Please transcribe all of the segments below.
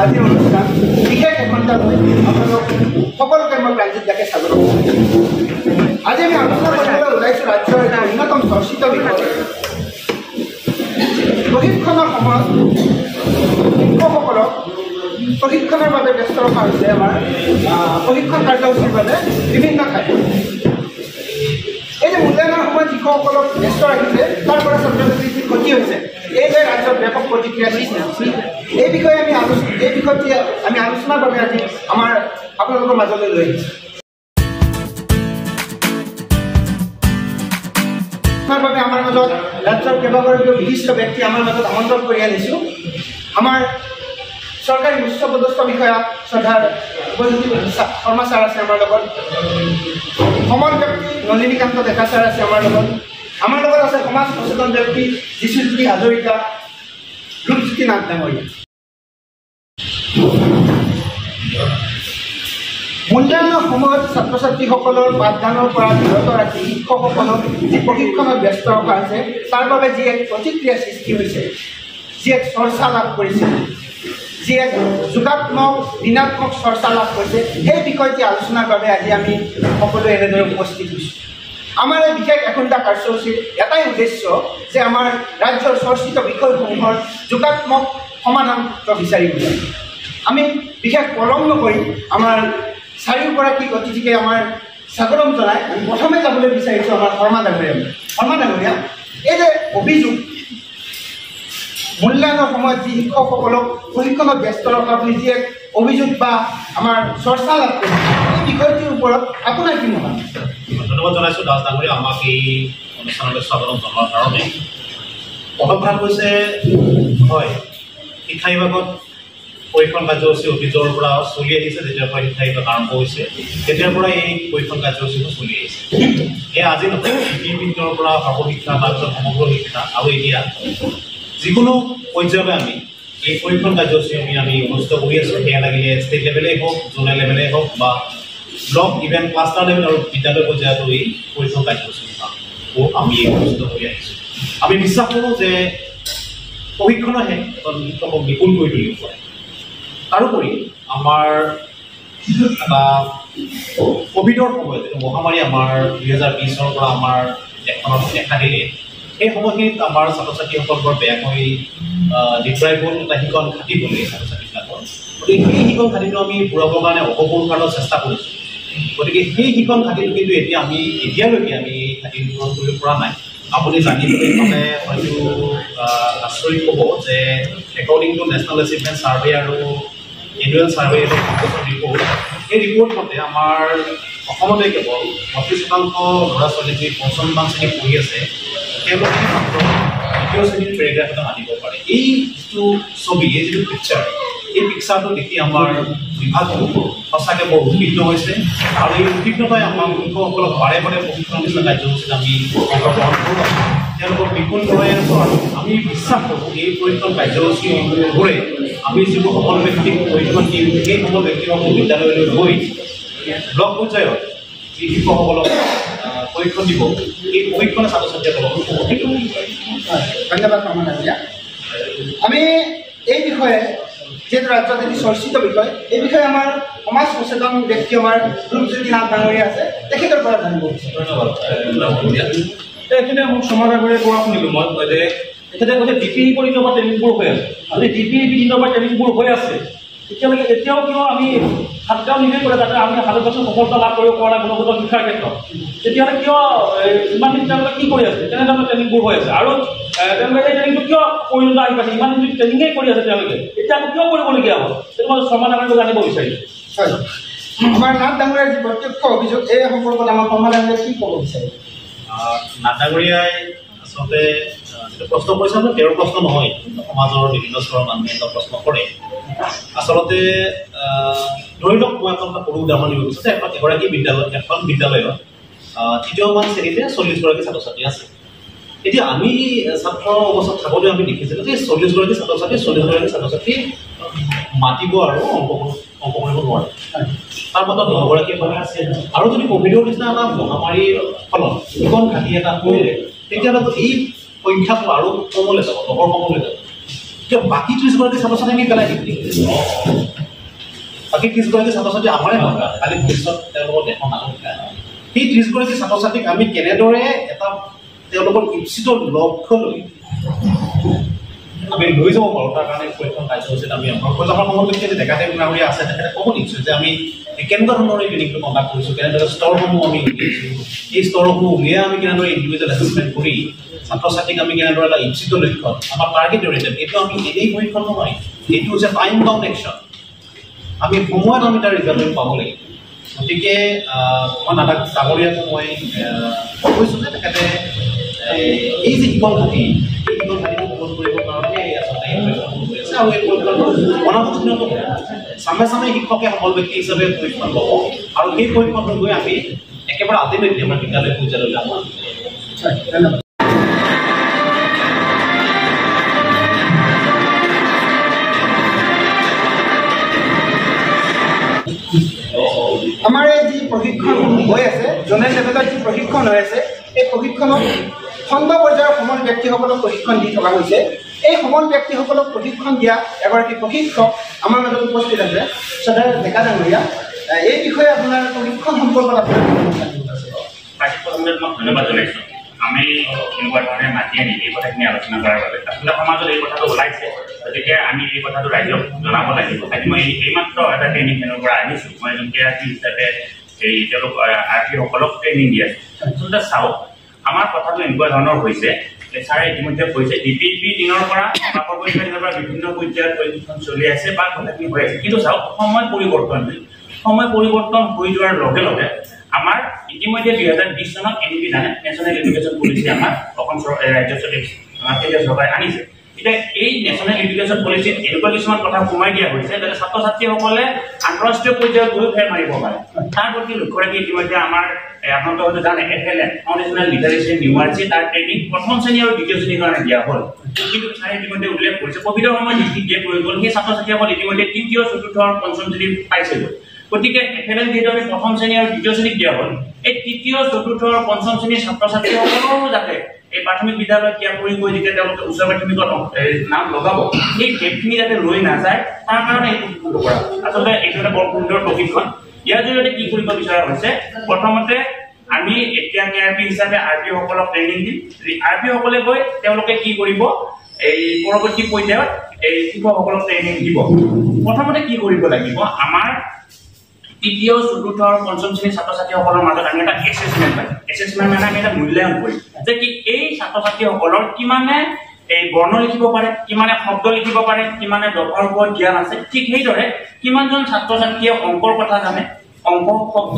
আজিৰ অনুষ্ঠান বিশেষ এঘণ্টালৈ আপোনালোক সকলোকে মই প্ৰাঞ্জিত স্বাগতম জনাইছোঁ। আজি আমি আলোচনা কৰিবলৈ ওলাইছোঁ ৰাজ্যৰ এটা অন্যতম চৰ্চিত বিষয় প্ৰশিক্ষণৰ সময়ত শিক্ষকসকলক প্ৰশিক্ষণৰ বাবে ব্যস্ত ৰখা হৈছে আমাৰ প্ৰশিক্ষণ কাৰ্যসূচীৰ বাবে বিভিন্ন ঠাইত। এই যে মূল্যায়নৰ সময়ত শিক্ষকসকলক ব্যস্ত ৰাখিছে তাৰ পৰা ছাত্ৰ ছাত্ৰীৰ যি ক্ষতি হৈছে এই যে ৰাজ্যত ব্যাপক প্ৰতিক্ৰিয়া সৃষ্টি হৈছে এই বিষয়ে আমি আলোচনাৰ বাবে আজি আপোনালোকৰ মাজলৈ লৈ আহিছোঁ। বাবে আমাৰ মাজত ৰাজ্যৰ কেইবাগৰাকীও বিশিষ্ট ব্যক্তি আমাৰ মাজত আমন্ত্ৰণ কৰি আনিছোঁ। আমাৰ চৰকাৰী উচ্চ পদস্থ বিষয়া শ্ৰদ্ধাৰ উপজ্যোতি শৰ্মা ছাৰ আছে আমাৰ লগত, সমান ব্যক্তি নলিনীকান্ত ডেকা ছাৰ আছে আমাৰ লগত আছে সমাজ সচেতন ব্যক্তি যিশুজ্যোতি হাজৰিকা, ৰূপজ্যোতি নাথ ডাঙৰীয়া। মূল্যায়নৰ সময়ত ছাত্ৰ ছাত্ৰীসকলৰ পাঠদানৰ পৰা বিৰত ৰাখি শিক্ষকসকলক যি প্ৰশিক্ষণত ব্যস্ত ৰখা হৈছে তাৰ বাবে যি এক প্ৰতিক্ৰিয়া সৃষ্টি হৈছে, যি এক চৰ্চা লাভ কৰিছে, যি এক যোগাত্মক ঋণাত্মক চৰ্চা লাভ কৰিছে, সেই বিষয়টি আলোচনাৰ বাবে আজি আমি সকলোৱে এনেদৰে উপস্থিত হৈছোঁ। আমাৰ এই বিশেষ এঘণ্টা কাৰ্যসূচীৰ এটাই উদ্দেশ্য যে আমাৰ ৰাজ্যৰ চৰ্চিত বিষয়সমূহৰ যোগাত্মক সমাধান বিচাৰিবলৈ। আমি বিশেষ পলম নকৰি আমাৰ চাৰিওগৰাকী অতিথিকে আমাৰ স্বাগতম জনাই আমি প্ৰথমে যাবলৈ বিচাৰিছোঁ আমাৰ শৰ্মা ডাঙৰীয়া। এই যে অভিযোগ মূল্যায়নৰ সময়ত যি শিক্ষকসকলক প্ৰশিক্ষণত ব্যস্ত ৰখা বুলি যি এক অভিযোগ বা আমাৰ চৰ্চা লাভ কৰিছে এই বিষয়টিৰ ওপৰত আপোনাৰ কি মতামত? ধন্যবাদ জনাইছোঁ দাস ডাঙৰীয়া আমাক এই অনুষ্ঠানলৈ স্বাগতম জনোৱাৰ কাৰণে। প্ৰথম কথা হৈছে হয়, শিক্ষা বিভাগত পৰীক্ষণ কাৰ্যসূচী অতীজৰ পৰা চলি আহিছে। যেতিয়াৰ পৰা শিক্ষা বিভাগ আৰম্ভ হৈছে তেতিয়াৰ পৰা এই পৰীক্ষণ কাৰ্যসূচীবোৰ চলি আহিছে। এয়া আজি নহয়, কৃষিবিদৰ পৰা সৰ্বশিক্ষা, তাৰপিছত সমগ্ৰ শিক্ষা আৰু এতিয়া যিকোনো পৰ্যায়লৈ আমি এই পৰীক্ষণ কাৰ্যসূচী আমি অনুষ্ঠিত কৰি আছোঁ। সেয়া লাগিলে ষ্টেট লেভেলেই হওক, জোনেল লেভেলেই হওক বা ব্লক ইভেন ক্লাষ্টাৰ লেভেল আৰু বিদ্যালয় পৰ্যায়তো এই পৰীক্ষণ কাৰ্যসূচীবোৰ আমি অনুষ্ঠিত কৰি আহিছোঁ। আমি বিশ্বাস কৰোঁ যে প্ৰশিক্ষণেহে এজন শিক্ষকক নিপুণ কৰি তুলিব পাৰে। তাৰোপৰি আমাৰ এটা ক'ভিডৰ সময়ত যিটো মহামাৰী আমাৰ 2020 পৰা আমাৰ দেশখনত দেখা দিলে সেই সময়খিনিত আমাৰ ছাত্ৰ ছাত্ৰীসকল বৰ বেয়াকৈ ডিপ্ৰাইভ হ'ল এটা শিকন ঘাটি গ'লে ছাত্ৰ ছাত্ৰীবিলাকৰ। গতিকে সেই শিকন ঘাটিটো আমি পূৰাবৰ কাৰণে অসম্পূৰ্ণ কাৰণৰ চেষ্টা কৰিছোঁ। গতিকে সেই শিকন ঘাটিটো কিন্তু এতিয়ালৈকে আমি ঘাটি পূৰণ কৰিব পৰা নাই। আপুনি জানিবলৈ মানে হয়তো আচৰিত হ'ব যে according to national achievement survey আৰু এনুৱেল ছাৰ্ভে ৰিপৰ্ট, এই ৰিপৰ্ট মতে আমাৰ অসমতে কেৱল 32% ল'ৰা ছোৱালী যি 55 শ্ৰেণী পঢ়ি আছে তেওঁলোকে মাত্ৰ দ্বিতীয় শ্ৰেণীৰ পেৰেগ্ৰাফ এটা আনিব পাৰে। এই যিটো ছবি, এই যিটো পিকচাৰ, এই পিকচাৰটো দেখি আমাৰ বিভাগটো সঁচাকৈ বৰ উদ্বিগ্ন হৈছে আৰু এই উদ্বিগ্নতাই আমাৰ শিক্ষকসকলক বাৰে বাৰে প্ৰশিক্ষণ নিচিনা কাৰ্যসূচীত আমি অংশগ্ৰহণ কৰোঁ। তেওঁলোকক নিপুণ কৰাই আছোঁ আৰু আমি বিশ্বাস কৰোঁ এই প্ৰশিক্ষণ কাৰ্যসূচীবোৰে আমি যিবোৰ সফল ব্যক্তিক প্ৰশিক্ষণ দিম সেই সফল ব্যক্তিসকল বিদ্যালয়লৈ গৈ ব্লক পৰ্যায়ত যি শিক্ষকসকলক প্ৰশিক্ষণ দিব এই প্ৰশিক্ষণে ছাত্ৰ ছাত্ৰীসকলক উপকৃত কৰিব। ধন্যবাদ শৰ্মা ডাঙৰীয়া। আমি এই বিষয়ে যিহেতু ৰাজ্যত এটি চৰ্চিত বিষয়, এই বিষয়ে আমাৰ সমাজ সচেতন ব্যক্তি আমাৰ ৰূপজ্যোতি নাথ ডাঙৰীয়া আছে, তেখেতৰ পৰা জানিব বিচাৰোঁ। ধন্যবাদ। এইখিনি মোক শৰ্মা ডাঙৰীয়াৰ পৰা শুনিলোঁ মই যে তেখেতে কৈছে DPE পৰীক্ষাৰ পৰা ট্ৰেইনিংবোৰ হৈ আছে আৰু DPE বিভিন্ন পৰা ট্ৰেইনিংবোৰ হৈ আছে। এতিয়াও কিয় আমি সাতটাও নিজেই কৰে যাতে আমি 100% সফলতা লাভ কৰিব পৰা নাই গুণগত শিক্ষাৰ ক্ষেত্ৰত, তেতিয়াহ'লে কিয় ইমানদিন তেওঁলোকে কি কৰি আছে, কেনেধৰণৰ ট্ৰেইনিংবোৰ হৈ আছে আৰু তেওঁলোকে এই ট্ৰেইনিংটো কিয় পৰিণত আহি পাইছে, ইমান দিন ট্ৰেইনিঙেই কৰি আছে তেওঁলোকে, এতিয়া আকৌ কিয় কৰিবলগীয়া হ'ল, সেইটো মই শৰ্মা ডাঙৰীয়াক জানিব বিচাৰিছোঁ। হয়, আমাৰ নাথ ডাঙৰীয়াৰ যি প্ৰত্যক্ষ অভিযোগ এই সম্পৰ্কত আমাৰ শৰ্মা ডাঙৰীয়াই কি ক'ব বিচাৰে? নাথ ডাঙৰীয়াই আচলতে যিটো প্ৰশ্ন কৰিছে তেওঁৰ প্ৰশ্ন নহয়, সমাজৰ বিভিন্ন স্তৰৰ মানুহে এটা প্ৰশ্ন কৰে। আচলতে ধৰি লওক মই আপোনাক সৰু উদাহৰণ দিব বিচাৰিছোঁ। এখন বিদ্যালয়ত 3মান শ্ৰেণীতে 40 গৰাকী ছাত্ৰ ছাত্ৰী আছে। এতিয়া আমি ছাত্ৰ অৱস্থাত থাকোঁতে আমি দেখিছিলোঁ যে 40 গৰাকী ছাত্ৰ ছাত্ৰী মাতিব আৰু অংক কৰিব নোৱাৰে। তাৰ মাজত 9 গৰাকী আছে আৰু যদি ক'ভিডৰ নিচিনা এটা মহামাৰীৰ ফলত শিকন ঘাটি এটা কৰিলে তেতিয়াহ'লে এই সংখ্যাটো আৰু কমলৈ যাব, 9 কমলৈ যাব। কিয় বাকী 30গৰাকী ছাত্ৰ ছাত্ৰী আমি পেলাই দিম বাকী 30গৰাকী ছাত্ৰ ছাত্ৰী আমাৰে নহয় কালি ভৱিষ্যত তেওঁলোকৰ দেশৰ নাগৰিক সেই 30গৰাকী ছাত্ৰ ছাত্ৰীক আমি কেনেদৰে এটা তেওঁলোকৰ ইচ্ছিত লক্ষ্যলৈ আমি লৈ যাব পাৰোঁ তাৰ কাৰণে পৰীক্ষণ কাৰ্যসূচীত আমি আমাৰ সময়ত যদি ডেকাদেশ নাগৰিক আছে তেখেতে ক'ব নিশ্চয় যে আমি কেনেকুৱা ধৰণৰ এই ট্ৰেইনিংটো কণ্ডাক্ট কৰিছোঁ কেনেদৰে স্তৰসমূহ আমি উলিয়াইছোঁ এই স্তৰসমূহ উলিয়াই আমি কেনেদৰে ইণ্ডিভিজুৱেল এছেছমেণ্ট কৰি ছাত্ৰ ছাত্ৰীক আমি কেনেদৰে এটা ইচ্ছিত লক্ষ্য আমাৰ টাৰ্গেট অৰিয়েণ্টেড এইটো আমি এনেই পৰীক্ষণ নহয় এইটো হৈছে টাইম বাউণ্ড একশ্যন আমি সময়ত আমি তাৰ ৰিজাল্ট পাব লাগিব গতিকে মই দাদাক ডাঙৰীয়াকো মই কৈছোঁ যে তেখেতে এই যে শিক্ষণ ঘাটি পূৰণ কৰিবৰ কাৰণে আচলতে এই পৰীক্ষণ কৰি আছে আৰু এই পৰীক্ষণটো অনাগত দিনতো চামে চামে শিক্ষকে সফল ব্যক্তি হিচাপে পৰীক্ষণ ল'ব আৰু সেই পৰীক্ষণটো গৈ আমি একেবাৰে আল্টিমেটলি আমাৰ বিদ্যালয় পৰ্যায়লৈ যাম ধন্যবাদ আমাৰ এই যি প্ৰশিক্ষণ হৈ আছে জনেল লেভেলত যি প্ৰশিক্ষণ হৈ আছে এই প্ৰশিক্ষণত খণ্ড পৰ্যায়ৰ সমল ব্যক্তিসকলক প্ৰশিক্ষণ দি থকা হৈছে এই সমল ব্যক্তিসকলক প্ৰশিক্ষণ দিয়া এগৰাকী প্ৰশিক্ষক আমাৰ মাজত উপস্থিত আছে শ্ৰদ্ধেয় ডেকা ডাঙৰীয়া এই বিষয়ে আপোনাৰ প্ৰশিক্ষণ সম্পৰ্কত মই ধন্যবাদ জনাইছোঁ আমি এনেকুৱা ধৰণে মাতি আনি এই কথাখিনি আলোচনা কৰাৰ বাবে আচলতে সমাজত এই কথাটো ওলাইছে গতিকে আমি এই কথাটো ৰাইজক জনাব লাগিব আজি মই এইমাত্ৰ এটা ট্ৰেইনিং কেন্দ্ৰৰ পৰা আহিছোঁ মই এজন কেৰাটী হিচাপে এই তেওঁলোক আৰ্টিসকলক ট্ৰেইনিং দি আছোঁ আচলতে চাওক আমাৰ কথাটো এনেকুৱা ধৰণৰ হৈছে ছাৰে ইতিমধ্যে কৈছে DPP দিনৰ পৰা কাপৰ পৰীক্ষাৰ পৰা বিভিন্ন পৰ্যায়ত প্ৰশিক্ষণ চলি আছে বা কথাখিনি হৈ আছে কিন্তু চাওক সময় পৰিৱৰ্তন হৈ যোৱাৰ লগে লগে আমাৰ ইতিমধ্যে 2020 চনত NEP জানে নেশ্যনেল এডুকেশ্যন পলিচি আমাৰ অসম ৰাজ্য চৰকাৰে আনিছে এতিয়া এই নেশ্যনেল এডুকেশ্যন পলিচিত এনেকুৱা কিছুমান কথা সোমাই দিয়া হৈছে যাতে ছাত্ৰ ছাত্ৰীসকলে আন্তঃৰাষ্ট্ৰীয় পৰ্যায়ত গৈ ফেৰ মাৰিব পাৰে তাৰ প্ৰতি লক্ষ্য ৰাখি ইতিমধ্যে আমাৰ আপোনালোকে হয়তো জানে FLN ফাউণ্ডেশ্যনেল লিটাৰেচি নিউমাৰ্চি তাৰ ট্ৰেইনিং প্ৰথম শ্ৰেণী আৰু দ্বিতীয় শ্ৰেণীৰ কাৰণে দিয়া হ'ল কিন্তু ছাৰে ইতিমধ্যে উল্লেখ কৰিছে ক'ভিডৰ সময়ত যিখিনি গেপ ৰৈ গ'ল সেই ছাত্ৰ ছাত্ৰীসকল ইতিমধ্যে তৃতীয় চতুৰ্থ আৰু পঞ্চম শ্ৰেণী পাইছেগৈ গতিকে FLN যিহেতু আমি প্ৰথম শ্ৰেণী আৰু দ্বিতীয় শ্ৰেণীক দিয়া হ'ল এই তৃতীয় চতুৰ্থ আৰু পঞ্চম শ্ৰেণীৰ ছাত্ৰ ছাত্ৰীসকলৰো যাতে এই প্ৰাথমিক বিদ্যালয়ত ইয়াৰ পৰি গৈ যেতিয়া তেওঁলোকে উচ্চ মাধ্যমিকত নাম লগাব এই গেপখিনি যাতে ৰৈ নাযায় তাৰ কাৰণে এইটো শিক্ষণটো কৰা আচলতে এইটো এটা বৰ সুন্দৰ প্ৰশিক্ষণ ইয়াৰ জৰিয়তে কি কৰিব বিচৰা হৈছে প্ৰথমতে আমি এতিয়া KRP হিচাপে RP সকলক ট্ৰেইনিং দিম RP সকলে গৈ তেওঁলোকে কি কৰিব এই পৰৱৰ্তী পৰ্যায়ত এই শিক্ষকসকলক ট্ৰেইনিং দিব প্ৰথমতে কি কৰিব লাগিব আমাৰ তৃতীয় চতুৰ্থ আৰু পঞ্চম শ্ৰেণীৰ ছাত্ৰ ছাত্ৰীসকলৰ মাজত আমি এটা এছেছমেণ্ট মানে আমি এটা মূল্যায়ন কৰিম যে কি এই ছাত্ৰ ছাত্ৰীসকলৰ কিমানে এই বৰ্ণ লিখিব পাৰে কিমানে শব্দ লিখিব পাৰে কিমানে দফাৰ ওপৰত জ্ঞান আছে ঠিক সেইদৰে কিমানজন ছাত্ৰ ছাত্ৰীয়ে অংকৰ কথা জানে অংক শব্দ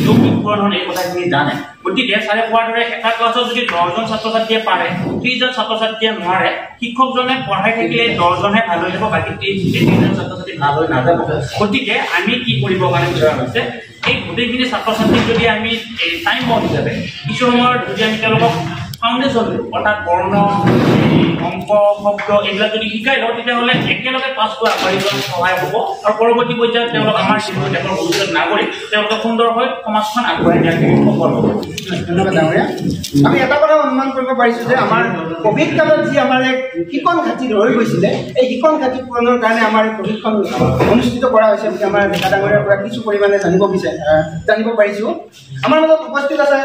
যোগ বিপূৰণ এই কথাখিনি জানে গতিকে ছাৰে কোৱাৰ দৰে এটা ক্লাছত যদি 10জন ছাত্ৰ ছাত্ৰীয়ে পাৰে 30জন ছাত্ৰ ছাত্ৰীয়ে নোৱাৰে শিক্ষকজনে পঢ়াই থাকিলে 10জনে ভাল হৈ যাব বাকী 30জন ছাত্ৰ ছাত্ৰী ভাল হৈ নাযাব গতিকে আমি কি কৰিব কাৰণে বিচৰা হৈছে এই গোটেইখিনি ছাত্ৰ ছাত্ৰীক যদি আমি এই টাইম বাউণ্ড হিচাপে কিছু সময়ত যদি আমি তেওঁলোকক ফাউণ্ডেশ্যন অৰ্থাৎ বৰ্ণ অংক শব্দ এইবিলাক যদি শিকাই লওঁ তেতিয়াহ'লে একেলগে পাছ কৰা আগবাঢ়ি যোৱাত সহায় হ'ব আৰু পৰৱৰ্তী পৰ্যায়ত তেওঁলোক আমাৰ দেশৰ ভৱিষ্যত নাগৰিক তেওঁলোকে সুন্দৰ হৈ সমাজখন আগবঢ়াই নিয়াত সফল হ'ব ধন্যবাদ ডাঙৰীয়া আমি এটা কথা অনুমান কৰিব পাৰিছোঁ যে আমাৰ কোভিড কালত যি আমাৰ এক শিকন ঘাটি ৰৈ গৈছিলে এই শিকন ঘাটি পূৰণৰ কাৰণে আমাৰ এই প্ৰশিক্ষণ অনুষ্ঠিত কৰা হৈছে বুলি আমাৰ ডেকা ডাঙৰীয়াৰ পৰা কিছু পৰিমাণে জানিব পাৰিছোঁ আমাৰ মাজত উপস্থিত আছে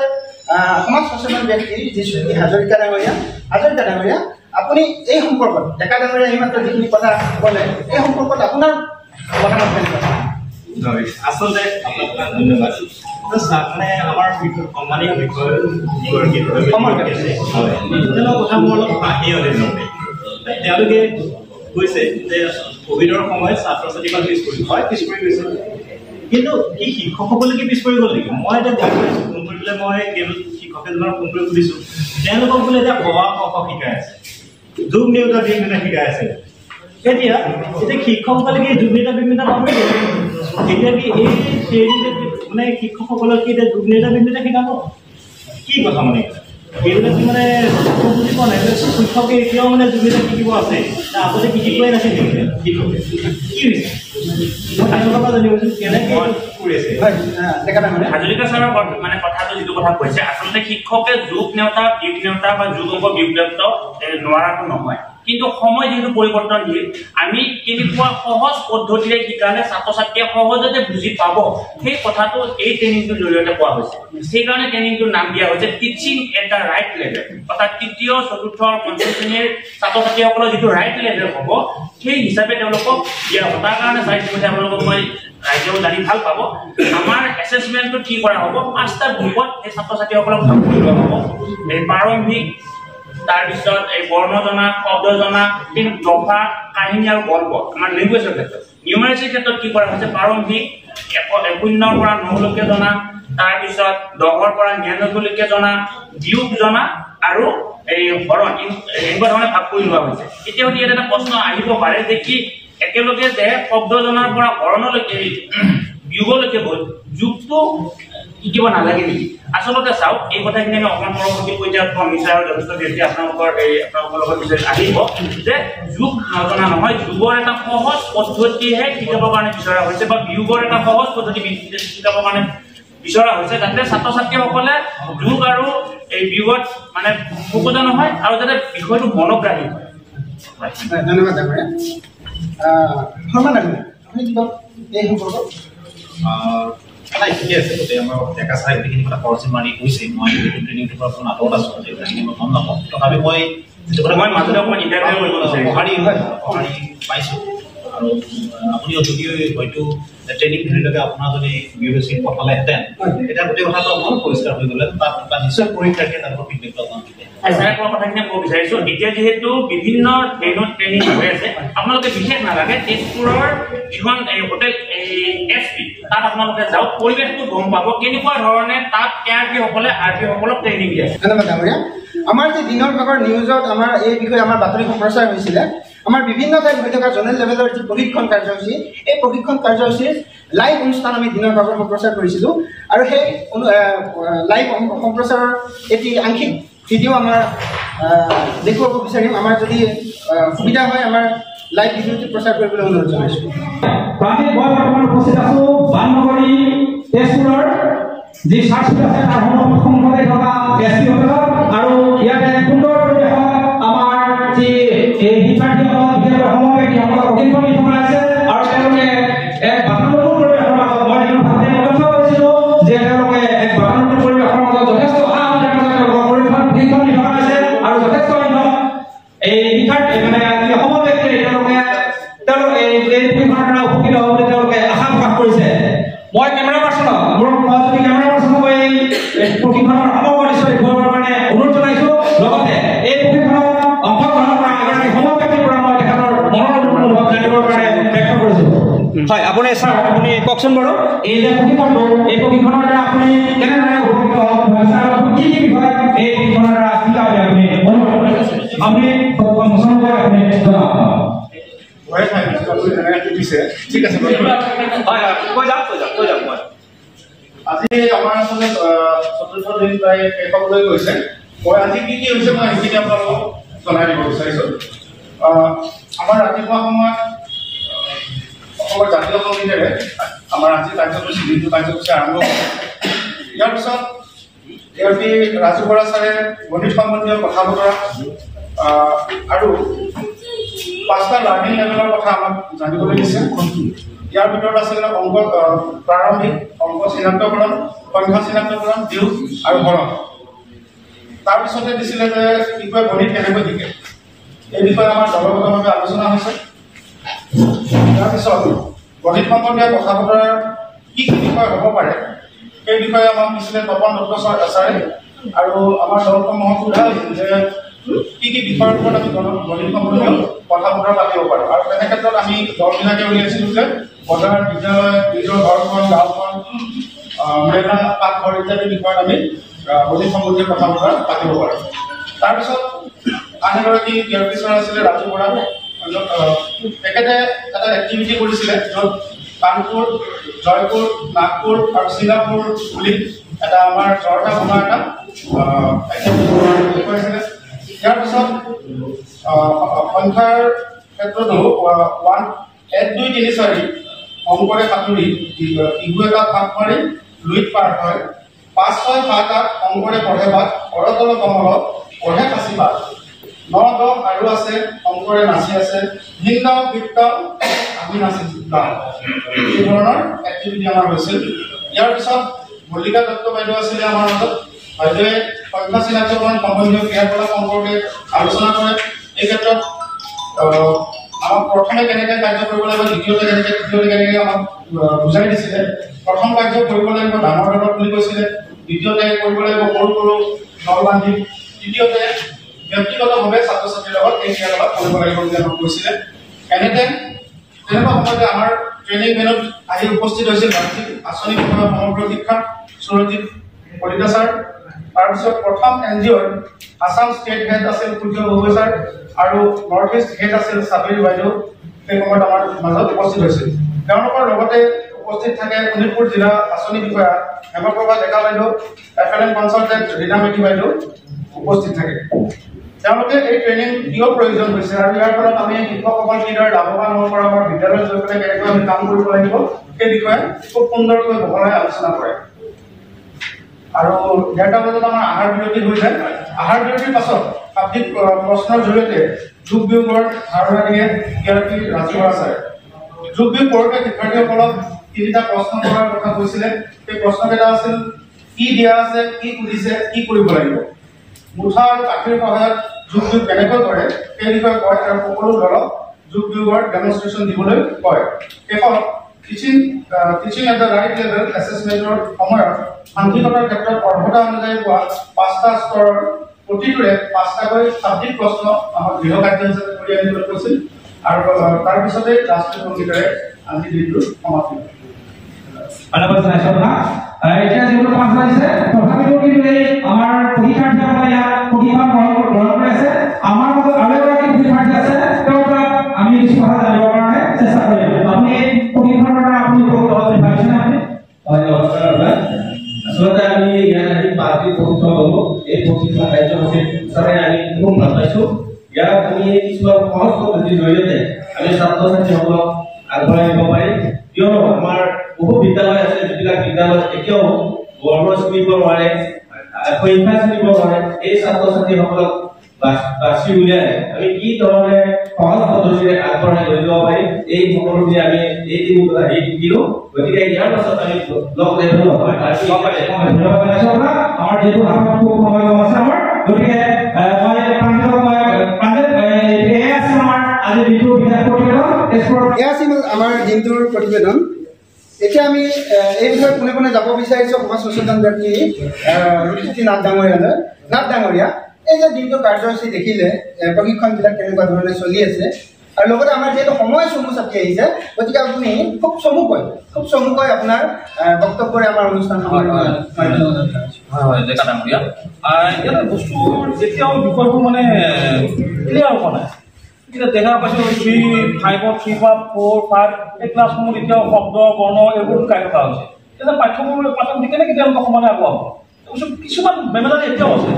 সমাজ সচেতন ব্যক্তি যি শ্ৰী হাজৰিকা ডাঙৰীয়া আপুনি এই সম্পৰ্কত ডেকা ডাঙৰীয়া এইমাত্ৰ যিখিনি কথা ক'লে এই সম্পৰ্কত আপোনাৰ মতামত কেনেকুৱা আচলতে আপোনাক ধন্যবাদ মানে আমাৰ সম্মানিত বিষয়গৰাকী কথা মোৰ অলপ হাঁহি অধীনতে তেওঁলোকে কৈছে যে কোভিডৰ সময়ত ছাত্ৰ ছাত্ৰীখন পিছ পৰি গৈছে কিন্তু কি শিক্ষকসকলে কি পিছ পৰি গ'ল নেকি মই এতিয়া ফোন কৰি পেলাই মই কেৱল শিক্ষক এজনৰ ফোন কৰি সুধিছোঁ তেওঁলোকক বোলে এতিয়া শিকাই আছে যোগ নিয়তা বিঘ্নতা শিকাই আছে এতিয়া শিক্ষকসকলে কি যোগ নিয়তা বিঘ্নতা পাহৰি গ'ল এতিয়া কি এই শ্ৰেণীতে মানে শিক্ষকসকলক কি এতিয়া যোগ নিয়তা বিঘ্নতা শিকাব কি কথা মানে এইবিলাক মানে বুজি পোৱা নাই শিক্ষকে এতিয়াও মানে যোগ নিয়তা শিকিব আছে আগতে কি শিকোৱাই নাছিল শিক্ষকে কি হৈছে হাজৰিকা ছাৰৰ মানে কথাটো যিটো কথা কৈছে আচলতে শিক্ষকে যোগ নেওতা বিয়োগ নেওতা বা যোগ অংক বিয়োগ নেওতা নোৱাৰাটো নহয় কিন্তু সময় যিহেতু পৰিৱৰ্তনশীল আমি কেনেকুৱা সহজ পদ্ধতিৰে শিকালে ছাত্ৰ ছাত্ৰীয়ে সহজতে বুজি পাব সেই কথাটো এই ট্ৰেইনিংটোৰ জৰিয়তে কোৱা হৈছে সেইকাৰণে ট্ৰেইনিংটোৰ নাম দিয়া হৈছে teaching at the right level অৰ্থাৎ তৃতীয় চতুৰ্থ পঞ্চম শ্ৰেণীৰ ছাত্ৰ ছাত্ৰীসকলৰ যিটো ৰাইট লেভেল হ'ব সেই হিচাপে তেওঁলোকক দিয়া হ'ব তাৰ কাৰণে চাইছোঁ যে আপোনালোকক মই ৰাইজেও জানি ভাল পাব আমাৰ এছেছমেণ্টটো কি কৰা হ'ব 5টা গ্ৰুপত এই ছাত্ৰ ছাত্ৰীসকলক ভাগ কৰি লোৱা হ'ব এই প্ৰাৰম্ভিক তাৰপিছত এই বৰ্ণ জনা শব্দ জনা দফা কাহিনী আৰু গল্প আমাৰ লেংগুৱেজৰ ক্ষেত্ৰত নিউমাৰেচিৰ ক্ষেত্ৰত কি কৰা হৈছে প্ৰাৰম্ভিক 0 পৰা 9 লৈকে জনা তাৰপিছত 10 পৰা 99 লৈকে জনা বিয়োগ জনা আৰু এই হৰণ এনেকুৱা ধৰণে ভাগ কৰি লোৱা হৈছে এতিয়া যদি এটা প্ৰশ্ন আহিব পাৰে যে কি একেলগে যে শব্দ জনাৰ পৰা হৰণলৈকে বিয়োগলৈকে গ'ল যুগটো শিকিব নালাগে নেকি আচলতে চাওক এই কথাখিনি আমি অকণমান পৰৱৰ্তী পৰ্যায়ত কম নিশ্চয় যথেষ্ট ব্যক্তি আপোনালোকৰ লগত বিচাৰি আহিব যে যুগ নজনা নহয় যুগৰ এটা সহজ পদ্ধতিহে শিকাবৰ কাৰণে বিচৰা হৈছে বা বিয়োগৰ এটা সহজ পদ্ধতি শিকাবৰ কাৰণে বিচৰা হৈছে যাতে ছাত্ৰ ছাত্ৰীসকলে যুগ আৰু এই বিয়োগত মানে উপজা নহয় আৰু যাতে বিষয়টো মনোগ্ৰাহী হয় ধন্যবাদ ডাঙৰীয়া শৰ্মা ডাঙৰীয়া আপুনি কিবা এই সম্পৰ্কত নাই ঠিকে আছে গোটেই আমাৰ ডেকা চাই গোটেইখিনি কথা খৰচি মাৰি কৈছে মই ট্ৰেইনিংটোৰ পৰা অকণমান আঁতৰত আছোঁ সেইখিনি মই গম নাপাওঁ তথাপি মই যিটো কথা মই মাজতে অকণমান ইণ্টাৰভিউ কৰিব বিচাৰিছোঁ সঁহাৰি পাইছোঁ আৰু আপুনিও যদি হয়তো ট্ৰেইনিং পিৰিয়ডলৈকে আপোনাৰ যদি বিউৰ'চিক পঠালেহেঁতেন তেতিয়া গোটেই কথাটো অকণমান পৰিষ্কাৰ হৈ গ'লে তাত নিশ্চয় পৰীক্ষাৰ্থীয়ে তাৰ ফিডবেকটো অকণমান দিলে ছাৰে কোৱা কথাখিনি ক'ব বিচাৰিছোঁ এতিয়া যিহেতু বিভিন্ন ট্ৰেইনত ট্ৰেইনিং হৈ আছে আপোনালোকে বিশেষ নালাগে তেজপুৰৰ যিখন হোটেল SP তাত আপোনালোকে যাওক পৰিৱেশটো গম পাব কেনেকুৱা ধৰণে তাত ARP-সকলে RP-সকলক ট্ৰেইনিং দিয়ে ধন্যবাদ ডাঙৰীয়া আমাৰ যে দিনৰ ভাগৰ নিউজত আমাৰ এই বিষয়ে আমাৰ বাতৰি সম্প্ৰচাৰ হৈছিলে আমাৰ বিভিন্ন ঠাইত হৈ থকা জনেল লেভেলৰ যি প্ৰশিক্ষণ কাৰ্যসূচী এই প্ৰশিক্ষণ কাৰ্যসূচীৰ লাইভ অনুষ্ঠান আমি দিনৰ ভাগৰ সম্প্ৰচাৰ কৰিছিলোঁ আৰু সেই লাইভ সম্প্ৰচাৰৰ এটি আংশিক ভিডিঅ' আমাৰ দেখুৱাব বিচাৰিম আমাৰ যদি সুবিধা হয় আমাৰ লাইভ ভিডিঅ'টি প্ৰচাৰ কৰিবলৈ অনুৰোধ জনাইছোঁ প্ৰান্তিক মই বৰ্তমান উপস্থিত আছোঁ বাননগৰী তেজপুৰৰ যি চাৰ্চটো আছে তাৰ সন্মুখতে থকা SP হোটেলত আৰু ইয়াতে সুন্দৰ পৰিৱেশত আমাৰ যি শিক্ষাৰ্থীসকল বিশেষকৈ সমব্যক্তিসকলক প্ৰশিক্ষণ দি থকা আছে আৰু তেওঁলোকে এক বাতানুকূল পৰিৱেশৰ মাজত মই ভালদৰে লক্ষ্য কৰিছিলোঁ যে তেওঁলোকে এক বাতানুকূল পৰিৱেশৰ মাজত যথেষ্ট প্ৰশিক্ষণ দি থকা আছে আৰু যথেষ্ট এই শিক্ষাৰ্থী মানে সমব্যক্তি তেওঁলোকে এই প্ৰশিক্ষণৰ দ্বাৰা উপকৃত হ'ব বুলি তেওঁলোকে আশা প্ৰকাশ কৰিছে মই কেমেৰা পাৰ্চনক মোৰ যদি কেমেৰা পাৰ্চনক এই প্ৰশিক্ষণৰ সমগ্ৰ দৃশ্য দেখুৱাবৰ কাৰণে অনুৰোধ জনাইছোঁ লগতে এই প্ৰশিক্ষণত অংশগ্ৰহণ কৰা এগৰাকী সমব্যক্তিৰ পৰা মই তেখেতৰ মনৰ অনুভৱ জানিবৰ কাৰণে ব্যক্ত কৰিছোঁ হয় আপুনি ছাৰ আপুনি কওকচোন বাৰু এই যে প্ৰশিক্ষণটো এই প্ৰশিক্ষণৰ দ্বাৰা আপুনি কেনেদৰে উপকৃত হ'ব কি কি বিষয় এই প্ৰশিক্ষণৰ দ্বাৰা শিকা হয় আপুনি আপুনি জনাওক ঠিক আছে আজি আমাৰ আচলতে ৪ৰ্থ দিন প্ৰায় শেষ হ'বলৈ গৈছে মই আজি কি কি হৈছে মই সেইখিনি আপোনালোকক জনাই দিব বিচাৰিছোঁ আমাৰ ৰাতিপুৱা সময়ত অসমৰ জাতীয় সংগীতেৰে আমাৰ আজি কাৰ্যসূচী দিনটো কাৰ্যসূচী আৰম্ভ হৈছে ইয়াৰ পিছত ARP ৰাজু বৰা ছাৰে গণিত সম্বন্ধীয় কথা বতৰা আৰু 5টা লাৰ্ণিং লেভেলৰ কথা আমাক জানিবলৈ দিছে ইয়াৰ ভিতৰত আছিলে অংক প্ৰাৰম্ভিক অংক চিনাক্তকৰণ সংখ্যা চিনাক্তকৰণ বিয়োগ আৰু হৰণ তাৰপিছতে দিছিলে যে বিষয়ে গণিত কেনেকৈ শিকে এই বিষয়ে আমাৰ দলগতভাৱে আলোচনা হৈছে তাৰপিছত গণিত সম্বন্ধীয় কথা বতৰাৰ কি কি বিষয় হ'ব পাৰে সেই বিষয়ে আমাক দিছিলে তপন দত্ত ছাৰে আৰু আমাৰ দলসমূহক সোধা হৈছিল যে কি কি বিষয়ৰ ওপৰত আমি গণিত সম্বন্ধীয় কথা বতৰা পাতিব পাৰোঁ আৰু তেনে ক্ষেত্ৰত আমি দলবিলাকে উলিয়াইছিলোঁ যে বজাৰ বিদ্যালয় নিজৰ ঘৰখন গাঁওখন মেলা পাকঘৰ ইত্যাদি বিষয়ত আমি গণিত সম্বন্ধীয় কথা বতৰা পাতিব পাৰোঁ তাৰপিছত আন এগৰাকী ARP ছাৰ আছিলে ৰাজু বৰা তেখেতে এটা এক্টিভিটি কৰিছিলে য'ত কানপুৰ জয়পুৰ নাগপুৰ আৰু ছিংগাপুৰ বুলি এটা আমাৰ জৰটা বোমা এটা কৰিছিলে ইয়াৰ পিছত সংখ্যাৰ ক্ষেত্ৰতো 1 1 2 3 4 অংকৰে সাঁতুৰি ইগু এটা ভাগ মাৰি লুইত পাৰ হয় 5 6 7 8 অংকৰে পঢ়ে বাট কৰতল কমলত পঢ়ে সাঁচি বাট 9-10 আৰু আছে শংকৰে নাচি আছে হিন্দা বৃত্ত আমি নাচি এই ধৰণৰ এক্টিভিটি আমাৰ হৈছিল ইয়াৰ পিছত মল্লিকা দত্ত বাইদেউ আছিলে আমাৰ মাজত বাইদেৱে সংখ্যা চিনাক্তকৰণ সম্বন্ধীয় ক্ৰিয়াকলাপ সম্পৰ্কে আলোচনা কৰে এই ক্ষেত্ৰত আমাক প্ৰথমে কেনেকৈ কাৰ্য কৰিব লাগিব দ্বিতীয়তে কেনেকৈ আমাক বুজাই দিছিলে প্ৰথম কাৰ্য কৰিব লাগিব ডাঙৰ দলত বুলি কৈছিলে দ্বিতীয়তে কৰিব লাগিব সৰু সৰু দল বান্ধি তৃতীয়তে ব্যক্তিগতভাৱে ছাত্ৰ ছাত্ৰীৰ লগত এই ক্ৰিয়াকলাপ কৰিব লাগিব বুলি আমাক কৈছিলে তেনেকুৱা সময়তে আমাৰ ট্ৰেইনিং মেনত আহি উপস্থিত হৈছিল বাৰ্ষিক আঁচনি বিষয়ৰ সমগ্ৰ শিক্ষা সুৰজিৎ কলিতা ছাৰ তাৰপিছত প্ৰথম NGOৰ আসাম ষ্টেট হেড আছিল সূৰ্য গগৈ ছাৰ আৰু নৰ্থ ইষ্ট হেড আছিল সাবিৰ বাইদেউ সেই সময়ত আমাৰ মাজত উপস্থিত হৈছিল তেওঁলোকৰ লগতে উপস্থিত থাকে শোণিতপুৰ জিলা আঁচনি বিষয়া হেমপ্ৰভা ডেকা বাইদেউ FLN কনচালটেণ্ট ৰীনা মেধি বাইদেউ উপস্থিত থাকে তেওঁলোকে এই ট্ৰেইনিং কিয় প্ৰয়োজন হৈছে আৰু ইয়াৰ ফলত আমি শিক্ষকসকল কিদৰে লাভৱান হ'ব পাৰোঁ আমাৰ বিদ্যালয়ত গৈ পেলাই কেনেকৈ আমি কাম কৰিব লাগিব সেই বিষয়ে খুব সুন্দৰকৈ বহলাই আলোচনা কৰে আৰু 11টা বজাত আমাৰ আহাৰ বিৰতি হৈ যায় আহাৰ বিৰতিৰ পাছত শাব্দিক প্ৰশ্নৰ জৰিয়তে যোগ বিয়োগৰ ধাৰণা দিয়ে জ্ঞানী ৰাজু বৰা ছাৰে যোগ বিয়োগ কৰোঁতে শিক্ষাৰ্থীসকলক তিনিটা প্ৰশ্ন কৰাৰ কথা কৈছিলে সেই প্ৰশ্নকেইটা আছিল কি দিয়া আছে কি সুধিছে কি কৰিব লাগিব মুঠা আৰু কাঠিৰ সহায়ত যোগ বিয়োগ কেনেকৈ কৰে সেই বিষয়ে কয় আৰু সকলো দলক যোগ বিয়োগৰ ডেমনষ্ট্ৰেশ্যন দিবলৈ কয় শেষত teaching at the right level এছেছমেণ্টৰ সময়ত সাংঘিকতাৰ ক্ষেত্ৰত অৰ্হতা অনুযায়ী পোৱা 5টা স্তৰৰ প্ৰতিটোৰে 5টাকৈ শাব্দিক প্ৰশ্ন আমাৰ গৃহ কাৰ্য হিচাপে কৰি আনিবলৈ কৈছিল আৰু তাৰপিছতে ৰাষ্ট্ৰীয় সংগীতেৰে আজি দিনটো সমাপ্তি হয় ধন্যবাদ জনাইছো আপোনাক এতিয়া যিহেতু 5 বাজিছে তথাপিও কিন্তু এই আমাৰ পৰীক্ষাৰ্থীসকলে ইয়াত প্ৰশিক্ষণ গ্ৰহণ কৰি আছে আমাৰ মাজত আৰু এগৰাকী পৰীক্ষাৰ্থী আছে তেওঁক আমি কিছু কথা জানিবৰ কাৰণে চেষ্টা কৰিম আপুনি প্ৰশিক্ষণৰ দ্বাৰা আপুনি বহুত সহজ পাইছেনে আপুনি নমস্কাৰ আচলতে আমি ইয়াত আহি পাৰ্টি প্ৰশিক্ষণ ল'লো এই প্ৰশিক্ষণ কাৰ্যসূচীৰ হিচাপে আমি খুব ভাল পাইছোঁ ইয়াত আমি কিছুমান সহজ পদ্ধতিৰ জৰিয়তে আমি ছাত্ৰ ছাত্ৰীসকলক আগবঢ়াই নিব পাৰিম কিয়নো আমাৰ বহু বিদ্যালয় আছে যিবিলাক বিদ্যালয়ত এতিয়াও বৰ্ণ চিনিব নোৱাৰে সংখ্যা চিনিব নোৱাৰে এই ছাত্ৰ ছাত্ৰীসকলক বাছি উলিয়াই আমি কি ধৰণে সহজ পদ্ধতিৰে আগবঢ়াই লৈ যাব পাৰিম এই সকলোখিনি আমি এই দিনটো আহি শিকিলোঁ গতিকে ইয়াৰ পাছত আমি ব্লক লেভেল হয় আমাৰ যিহেতু হাতত খুব সময় কম আছে আমাৰ গতিকে মই আজি দিনটোৰ বিশেষ প্ৰতিবেদন এয়া আছিল আমাৰ দিনটোৰ প্ৰতিবেদন এতিয়া আমি এই বিষয়ে কোনে কোনে যাব বিচাৰিছোঁ সমাজ সচেতন ব্যক্তি ৰুচিতি নাথ ডাঙৰীয়া এই যে দিনটোৰ কাৰ্যসূচী দেখিলে প্ৰশিক্ষণবিলাক কেনেকুৱা ধৰণে চলি আছে আৰু লগতে আমাৰ যিহেতু সময় চমু চাপি আহিছে গতিকে আপুনি খুব চমুকৈ আপোনাৰ বক্তব্যৰে আমাৰ অনুষ্ঠান হয় ডেকা ডাঙৰীয়া ইয়াত বস্তুৰ এতিয়াও বিষয়বোৰ মানে ক্লিয়াৰ হোৱা নাই এতিয়া দেখা পাইছোঁ 3, 4, 5 এই ক্লাছসমূহত এতিয়াও শব্দ বৰ্ণ এইবোৰ শিকাই থকা হৈছে এতিয়া পাঠ্যক্ৰম দি কেনেকৈ তেওঁলোকে সমানে আগুৱাব কিছুমান বেমেজালি এতিয়াও আছে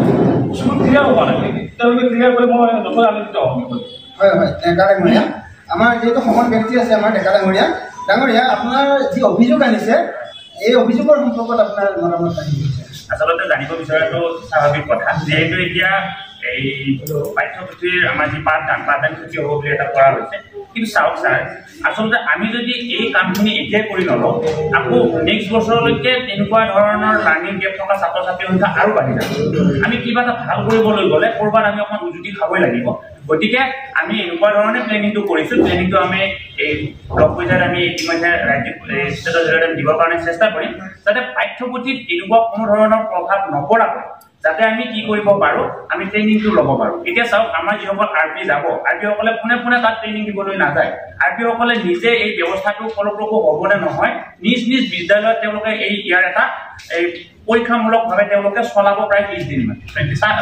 কিছুমান ক্লিয়াৰ হোৱা নাই তেওঁলোকে ক্লিয়াৰ কৰি মই নথৈ আনন্দিত হ'ম হয় ডেকা ডাঙৰীয়া আমাৰ যিহেতু সময় ব্যক্তি আছে আমাৰ ডেকা ডাঙৰীয়া আপোনাৰ যি অভিযোগ আনিছে এই অভিযোগৰ সম্পৰ্কত আপোনাৰ মতামত আচলতে জানিব বিচৰাটো স্বাভাৱিক কথা যিহেতু এতিয়া এই পাঠ্যপুথিৰ আমাৰ যি পাঠদান সূচী হ'ব বুলি এটা কৰা হৈছে কিন্তু চাওক ছাৰ আচলতে আমি যদি এই কামখিনি এতিয়াই কৰি নলওঁ আকৌ নেক্সট বছৰলৈকে তেনেকুৱা ধৰণৰ লাৰ্ণিং গেপ থকা ছাত্ৰ ছাত্ৰীৰ সংখ্যা আৰু বাঢ়ি যাব আমি কিবা এটা ভাল কৰিবলৈ গ'লে ক'ৰবাত আমি অকণমান উজুতি খাবই লাগিব গতিকে আমি এনেকুৱা ধৰণে প্লেনিংটো কৰিছোঁ প্লেনিংটো আমি এই ব্লক পৰ্যায়ত আমি ইতিমধ্যে ৰাজ্যিক ষ্টেটৰ জৰিয়তে দিবৰ কাৰণে চেষ্টা কৰিম যাতে পাঠ্যপুথিত এনেকুৱা কোনো ধৰণৰ প্ৰভাৱ নপৰাকৈ যাতে আমি কি কৰিব পাৰোঁ আমি ট্ৰেইনিংটো ল'ব পাৰোঁ এতিয়া চাওক আমাৰ যিসকল RP যাব RP-সকলে পোনে তাত ট্ৰেইনিং দিবলৈ নাযায় RP-সকলে নিজে এই ব্যৱস্থাটো ফলপ্ৰসূ হ'বনে নহয় নিজ বিদ্যালয়ত তেওঁলোকে ইয়াৰ এটা এই পৰীক্ষামূলকভাৱে তেওঁলোকে চলাব প্ৰায় 30 দিনমান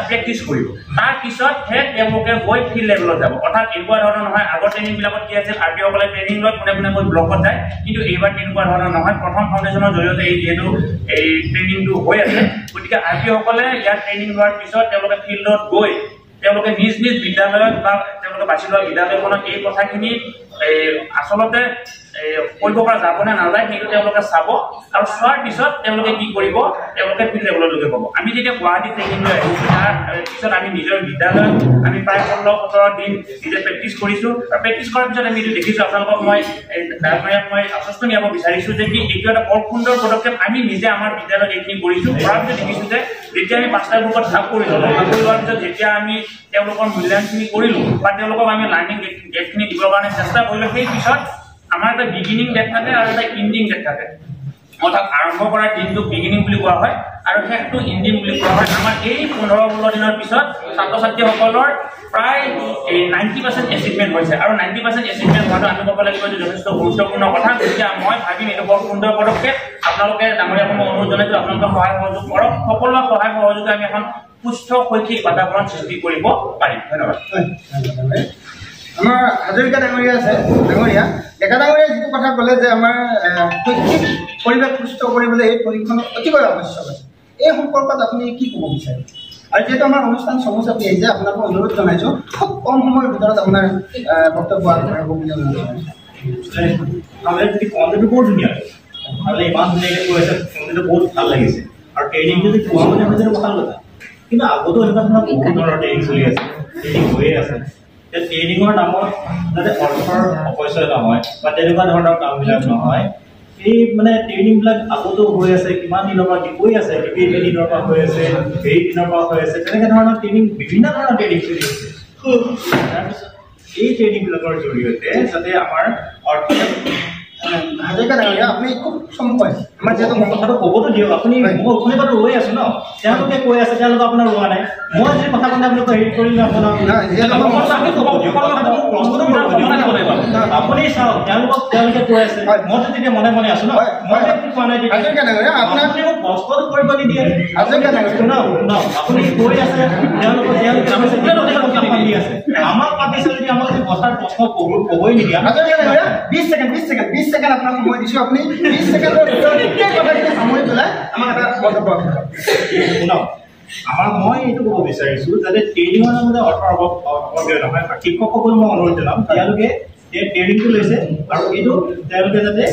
প্ৰেক্টিছ কৰিব তাৰপিছতহে তেওঁলোকে গৈ ফিল্ড লেভেলত যাব অৰ্থাৎ এনেকুৱা ধৰণৰ নহয় আগৰ ট্ৰেইনিংবিলাকত কি আছিল RP-সকলে ট্ৰেইনিং লৈ পোনে গৈ ব্লকত যায় কিন্তু এইবাৰ তেনেকুৱা ধৰণৰ নহয় প্ৰথম ফাউণ্ডেশ্যনৰ জৰিয়তে এই যিহেতু এই ট্ৰেইনিংটো হৈ আছে গতিকে RP-সকলে ইয়াত ট্ৰেইনিং লোৱাৰ পিছত তেওঁলোকে ফিল্ডত গৈ তেওঁলোকে নিজ বিদ্যালয়ত বা তেওঁলোকে বাছি লোৱা বিদ্যালয়খনত এই কথাখিনি আচলতে কৰিব পৰা যাব নে নাযায় সেইটো তেওঁলোকে চাব আৰু চোৱাৰ পিছত তেওঁলোকে কি কৰিব তেওঁলোকে ফিল্ড লেভেললৈকে ক'ব আমি যেতিয়া গুৱাহাটী ট্ৰেইনিং লৈ আহিছোঁ তাৰ পিছত আমি নিজৰ বিদ্যালয়ত আমি প্ৰায় 16-17 দিন নিজে প্ৰেক্টিছ কৰিছোঁ আৰু প্ৰেক্টিছ কৰাৰ পিছত আমি এইটো দেখিছোঁ আপোনালোকক মই আশ্বস্ত নিয়াব বিচাৰিছোঁ যে কি এইটো এটা বৰ সুন্দৰ পদক্ষেপ আমি নিজে আমাৰ বিদ্যালয়ত এইখিনি কৰিছোঁ কৰাৰ পিছত দেখিছোঁ যে যেতিয়া আমি 5টা গ্ৰুপত ভাগ কৰিলোঁ ভাগ কৰি লোৱাৰ পিছত যেতিয়া আমি তেওঁলোকৰ মূল্যায়নখিনি কৰিলোঁ বা তেওঁলোকক আমি লাৰ্ণিং গেটখিনি দিবৰ কাৰণে চেষ্টা কৰিলোঁ সেই পিছত আমাৰ এটা বিগিনিং ডেট থাকে আৰু এটা ইণ্ডিং ডেট থাকে অৰ্থাৎ আৰম্ভ কৰাৰ দিনটো বিগিনিং বুলি কোৱা হয় আৰু শেষটো ইণ্ডিং বুলি কোৱা হয় আমাৰ এই 15-16 দিনৰ পিছত ছাত্ৰ ছাত্ৰীসকলৰ প্ৰায় 90% এচিভমেণ্ট হৈছে আৰু 90% এচিভমেণ্ট হোৱাটো আমি ক'ব লাগিব যে যথেষ্ট গুৰুত্বপূৰ্ণ কথা গতিকে মই ভাবিম এইটো বৰ সুন্দৰ পদক্ষেপ আপোনালোকে ডাঙৰীয়াসমূহ অনুৰোধ জনাইছোঁ আপোনালোকে সহায় সহযোগ কৰক সকলোৰে সহায় সহযোগে আমি এখন সুস্থ শৈক্ষিক বাতাবৰণ সৃষ্টি কৰিব পাৰিম ধন্যবাদ আমাৰ হাজৰিকা ডাঙৰীয়া আছে ডাঙৰীয়া ডেকা ডাঙৰীয়া যিটো কথা ক'লে যে আমাৰ শৈক্ষিক পৰিৱেশ সুস্থ কৰিবলৈ এই প্ৰশিক্ষণ অতিকৈ আৱশ্যক আছে এই সম্পৰ্কত আপুনি কি ক'ব বিচাৰে আৰু যিহেতু আমাৰ অনুষ্ঠান চমু চাপি আহিছে আপোনাক অনুৰোধ জনাইছোঁ খুব কম সময়ৰ ভিতৰত আপোনাৰ বক্তব্য আগবঢ়াব বুলি অনুৰোধ জনাইছোঁ আমি যদি কণ্টেণ্টটো বৰ ধুনীয়া আৰু ইমান ধুনীয়াকৈ কৈ আছে কণ্টেণ্টটো বহুত ভাল লাগিছে আৰু ট্ৰেইনিংটো যদি কোৱা মানে হৈছে ভাল কথা কিন্তু আগতো এনেকুৱা ধৰণৰ বহুত ধৰণৰ ট্ৰেইনিং চলি আছে ট্ৰেইনিং হৈয়ে আছে ট্ৰেইনিঙৰ নামত যাতে অৰ্থৰ অপচয় নহয় বা তেনেকুৱা ধৰণৰ কামবিলাক নহয় এই মানে ট্ৰেইনিংবিলাক আগতো হৈ আছে কিমান দিনৰ পৰা হৈ আছে দিনৰ পৰা হৈ আছে এই দিনৰ পৰা হৈ আছে তেনেকৈ ধৰণৰ ট্ৰেইনিং বিভিন্ন ধৰণৰ ট্ৰেইনিং চলি আছে তাৰপিছত এই ট্ৰেইনিংবিলাকৰ জৰিয়তে যাতে আমাৰ অৰ্থ হাজৰিকা ডাঙৰীয়া আপুনি খুব চমুকৈ আমাৰ যিহেতু কথাটো ক'বতো দিয়ক আপুনি মই অসমীয়া কথা ৰৈ আছোঁ ন তেওঁলোকে কৈ আছে তেওঁলোকে আপোনাৰ ৰোৱা নাই মই যদি কথা ক'লে আপোনালোকে হেৰি কৰিলে আপোনাৰ আপুনি চাওক তেওঁলোকে কৈ আছে মইতো তেতিয়া মনে মনে আছোঁ ন মই কোৱা নাই হাজৰিকা ডাঙৰীয়া আপোনাক মোক কষ্টটো কৰিব নিদিয়ে হাজৰিকা ডাঙৰীয়া ন আপুনি কৈ আছে আমাক পাতিছে যদি আমাক যদি কথাৰ প্ৰশ্ন ক'বই নিদিয়ে হাজৰিকা ডাঙৰীয়া 20 ছেকেণ্ড আপোনাক সময় দিছোঁ আপুনি 20 ছেকেণ্ডৰ ভিতৰত গোটেই কথাখিনি সামৰি পেলাই আমাক এটা মন্তব্য শুনক মই এইটো ক'ব বিচাৰিছোঁ যাতে ট্ৰেইনিঙৰ নামতে অৰ্থৰ অপব্যয় নহয় শিক্ষকসকল মই অনুৰোধ জনাম তেওঁলোকে এই ট্ৰেইনিংটো লৈছে আৰু এইটো তেওঁলোকে যাতে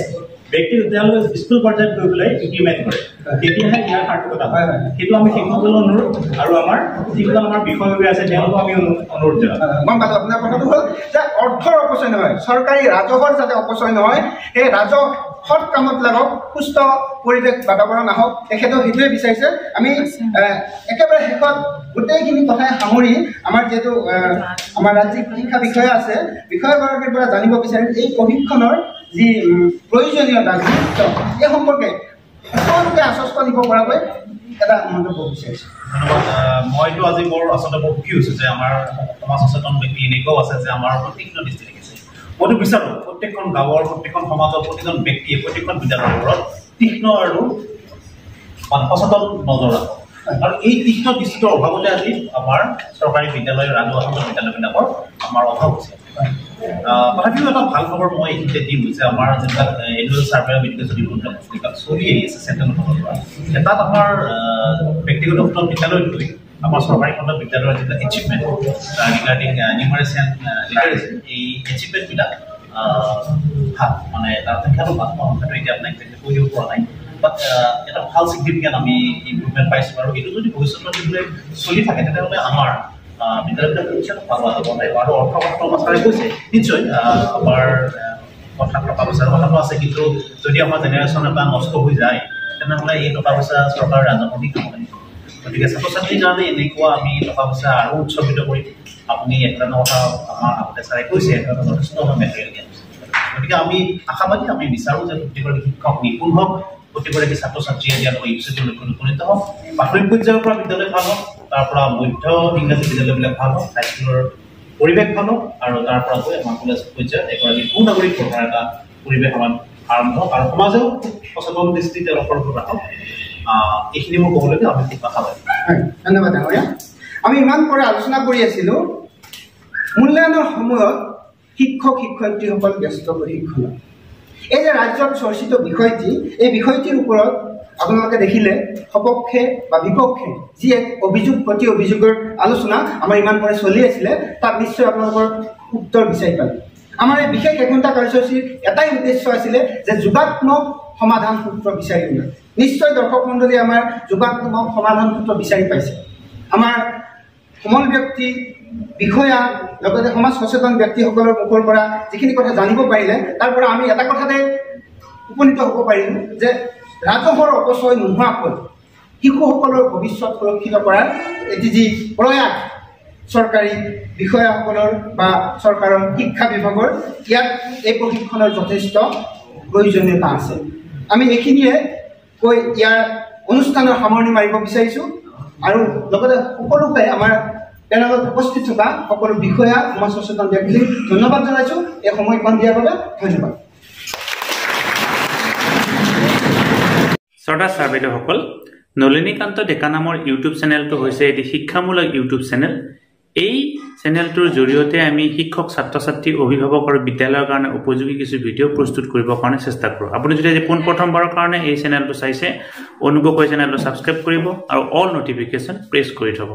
তেওঁলোকে স্কুল পৰ্যায়ত গৈ পেলাই ইমপ্লিমেণ্ট কৰে তেতিয়াহে ইয়াৰ সাৰ্থকতা হয় সেইটো আমি শিক্ষকসকলৰ অনুৰোধ আৰু আমাৰ যিবিলাক আমাৰ বিষয়ববীয়া আছে তেওঁলোকক আমি অনুৰোধ জনাম গম পালোঁ আপোনাৰ কথাটো হ'ল যে অৰ্থৰ অপচয় নহয় চৰকাৰী ৰাজহৰ যাতে অপচয় নহয় সেই ৰাজহ সৎ কামত লাগক সুস্থ পৰিৱেশ বাতাবৰণ আহক তেখেতেও সেইটোৱে বিচাৰিছে আমি একেবাৰে শেষত গোটেইখিনি কথাই সামৰি আমাৰ যিহেতু আমাৰ ৰাজ্যিক শিক্ষা বিষয়া আছে বিষয়াগৰাকীৰ পৰা জানিব বিচাৰিম এই প্ৰশিক্ষণৰ যি প্ৰয়োজনীয়তা গুৰুত্ব এই সম্পৰ্কে সকলোকে আশ্বস্ত দিব পৰাকৈ এটা মন্তব্য বিচাৰিছোঁ ধন্যবাদ মইতো আজি বৰ আচলতে বৰ সুখী হৈছোঁ যে আমাৰ সমাজ সচেতন ব্যক্তি এনেকুৱাও আছে যে আমাৰ তীক্ষ্ণ দৃষ্টি ৰাখিছে মইতো বিচাৰোঁ প্ৰত্যেকখন গাঁৱৰ প্ৰত্যেকখন সমাজৰ প্ৰতিজন ব্যক্তিয়ে প্ৰত্যেকখন বিদ্যালয়ৰ ওপৰত তীক্ষ্ণ আৰু সচেতন নজৰ ৰাখক আৰু এই তীক্ষ্ণ দৃষ্টিৰ অভাৱতে আজি আমাৰ চৰকাৰী বিদ্যালয় ৰাজহুৱা বিদ্যালয়বিলাকৰ আমাৰ অভাৱ হৈছে তথাপিও এটা ভাল খবৰ মই এইখিনিতে দিম যে আমাৰ যিবিলাক এনুৱেল ছাৰ্ভে অফ এডুকেশ্যন ৰিপৰ্টবিলাক চলি আহি আছে চেণ্ট্ৰেল গভৰ্ণমেণ্টৰ পৰা তাত আমাৰ ব্যক্তিগত খণ্ডৰ বিদ্যালয়তকৈ আমাৰ চৰকাৰী খণ্ডৰ বিদ্যালয়ৰ যিবিলাক এচিভমেণ্ট ৰিগাৰ্ডিং নিউমাৰেশ্যন লিটাৰেচি এই এচিভমেণ্টবিলাক ভাল মানে তাৰ সংখ্যাটো ভাল সংখ্যাটো এতিয়া আপোনাক কৈ দিব পৰা নাই বাট এটা ভাল ছিগনিফিকেণ্ট আমি ইম্প্ৰুভমেণ্ট পাইছোঁ আৰু এইটো যদি ভৱিষ্যতত যদি চলি থাকে তেতিয়াহ'লে আমাৰ বিদ্যালয়বিলাক নিশ্চয় ভাল হ'ব লাগিব আৰু অৰ্থ মাষ্টাৰে কৈছে নিশ্চয় আমাৰ কথাত টকা পইচাৰ কথাটো আছে কিন্তু যদি আমাৰ জেনেৰেশ্যন এটা নষ্ট হৈ যায় তেনেহ'লে এই টকা পইচা চৰকাৰৰ ৰাজনৈতিক কাম লাগিব গতিকে ছাত্ৰ ছাত্ৰীৰ কাৰণে এনেকুৱা আমি টকা পইচা আৰু উৎসৰ্গিত কৰিম আপুনি এটা কথা আমাৰ আগতে ছাৰে কৈছে এটা যথেষ্ট মেটেৰিয়েল জ্ঞান গতিকে আমি আশাবাদী আমি বিচাৰোঁ যে প্ৰত্যেকগৰাকী শিক্ষক নিপুণ হওক প্ৰত্যেকগৰাকী ছাত্ৰ ছাত্ৰীয়ে তেওঁলোকৰ ইউচিটিৰ লক্ষ্যত উপনীত হওক প্ৰাথমিক পৰ্যায়ৰ পৰা বিদ্যালয় ভাল হওক তাৰ পৰা মধ্য ইংৰাজী বিদ্যালয়বিলাক ভাল হওক হাইস্কুলৰ পৰিৱেশ ভাল হওক আৰু তাৰ পৰা গৈ আমাৰ কলেজ পৰ্যায়ত এগৰাকী সু নাগৰিক গঢ়াৰ এটা পৰিৱেশ আমাৰ আৰম্ভ হওক আৰু সমাজেও সচেতন দৃষ্টি তেওঁলোকৰ ওপৰত ৰাখক এইখিনি মোৰ ক'বলৈকে আমি খুব আশাবাদী ধন্যবাদ ডাঙৰীয়া আমি ইমান পৰে আলোচনা কৰি আছিলোঁ মূল্যায়নৰ সময়ত শিক্ষক শিক্ষয়িত্ৰীসকল ব্যস্ত প্ৰশিক্ষণত এই যে ৰাজ্যত চৰ্চিত বিষয়টি এই বিষয়টিৰ ওপৰত আপোনালোকে দেখিলে সপক্ষে বা বিপক্ষে যি এক অভিযোগ প্ৰতি অভিযোগৰ আলোচনা আমাৰ ইমান পৰে চলি আছিলে তাত নিশ্চয় আপোনালোকৰ উত্তৰ বিচাৰি পালে আমাৰ এই বিশেষ এঘণ্টা কাৰ্যসূচীৰ এটাই উদ্দেশ্য আছিলে যে যোগাত্মক সমাধান সূত্ৰ বিচাৰি উলিওৱা। নিশ্চয় দৰ্শক মণ্ডলী আমাৰ যোগাত্মক সমাধান সূত্ৰ বিচাৰি পাইছে। আমাৰ সমল ব্যক্তি বিষয়া লগতে সমাজ সচেতন ব্যক্তিসকলৰ মুখৰ পৰা যিখিনি কথা জানিব পাৰিলে তাৰ পৰা আমি এটা কথাতে উপনীত হ'ব পাৰিলোঁ যে ৰাজহৰ অপচয় নোহোৱাকৈ শিশুসকলৰ ভৱিষ্যত সুৰক্ষিত কৰাৰ এটি যি প্ৰয়াস চৰকাৰী বিষয়াসকলৰ বা চৰকাৰৰ শিক্ষা বিভাগৰ, ইয়াত এই প্ৰশিক্ষণৰ যথেষ্ট প্ৰয়োজনীয়তা আছে। আমি এইখিনিয়ে কৈ ইয়াৰ অনুষ্ঠানৰ সামৰণি মাৰিব বিচাৰিছোঁ আৰু লগতে সকলোকে আমাৰ পেনেলত উপস্থিত থকা সকলো বিষয়া সমাজ সচেতন ব্যক্তিক ধন্যবাদ জনাইছোঁ এই সময়কণ দিয়াৰ বাবে। ধন্যবাদ। শ্ৰদ্ধা ছাৰ বাইদেউসকল, নলিনীকান্ত ডেকা নামৰ ইউটিউব চেনেলটো হৈছে এটি শিক্ষামূলক ইউটিউব চেনেল। এই চেনেলটোৰ জৰিয়তে আমি শিক্ষক, ছাত্ৰ ছাত্ৰী, অভিভাৱক আৰু বিদ্যালয়ৰ কাৰণে উপযোগী কিছু ভিডিঅ' প্ৰস্তুত কৰিবৰ কাৰণে চেষ্টা কৰোঁ। আপুনি যদি আজি পোনপ্ৰথমবাৰৰ কাৰণে এই চেনেলটো চাইছে, অনুগ্ৰহ কৰি চেনেলটো ছাবস্ক্ৰাইব কৰিব আৰু অল নটিফিকেশ্যন প্ৰেছ কৰি থ'ব।